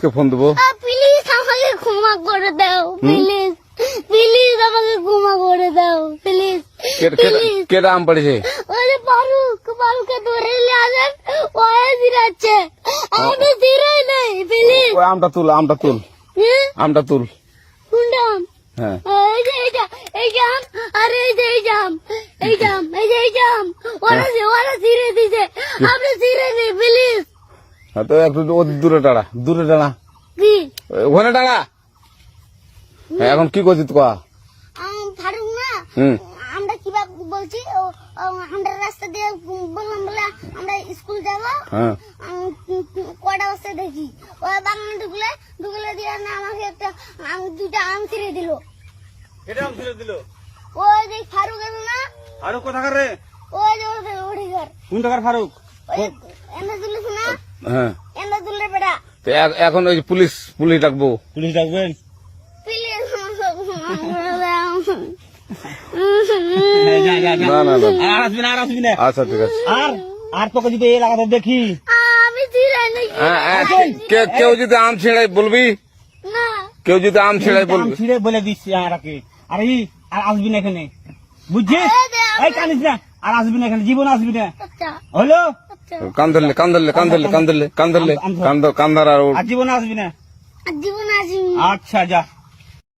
পুলিশকে ফোন দেবো। প্লিজ আমাকে ক্ষমা করে দাও, প্লিজ প্লিজ আমাকে ক্ষমা করে দাও, প্লিজ প্লিজ। কেটা আম পড়েছে? ওই যে ফারুককে ধরে নিয়ে আসেন, ও জিরাচ্ছে, আমি জিরাই নেই, প্লিজ। ওই আমটা তুল, আমটা তুল, আমটা তুল। কোনটা আম? হ্যাঁ এই যে এই জাম, আরে এই যে এই জাম, এই জাম, এই যে এই জাম, ওরা জিরে দিছে, আপনি জিরে নেই, প্লিজ। তো একটু দূরে টাড়া, দূরে টাড়া, কি ওখানে টাড়া। এখন কি করছিস কয়া? ফারুক না, হুম আমরা কিভাবে বলছি, আমরা রাস্তা দিয়ে বললাম বলে আমরা স্কুল যাবো, হ্যাঁ কটা বস্তা দেখি ওই বাগানে ঢুকলে দিয়ে না আমাকে একটা দুইটা আম ছিঁড়ে দিল। এটা আম ছিঁড়ে দিল? ওই যে ফারুক এলো না, ফারুক কোথাকার রে? ওই যে ওঠে ঘর, কোন টাকার ফারুক? ওই এনে তুলিস না, হ্যাঁ। এনে তুললে বেটা, তো এখন ওই পুলিশ ডাকবো। পুলিশ ডাকবেন? প্লিজ না না না, আর আসবি না, আর আসবি না। আচ্ছা ঠিক আছে। আর তোকে যদি এই এলাকাতে দেখি, আমি ছিঁড়াই নাকি কেউ যদি আম ছিঁড়াই বলবি, না, কেউ যদি আম ছিঁড়াই আম বলবি। ছিঁড়ে বলে দিচ্ছি আমাকে, আর আসবি না এখানে, বুঝছিস? এই কানিস না, আর আসবি না এখানে, জীবন আসবি না, আচ্ছা হলো? আচ্ছা, কান ধরলে কান ধরলে কান ধরলে কান ধরলে কান ধরলে কান ধর আর আর জীবন আসবি না। জীবন আসি। আচ্ছা যা।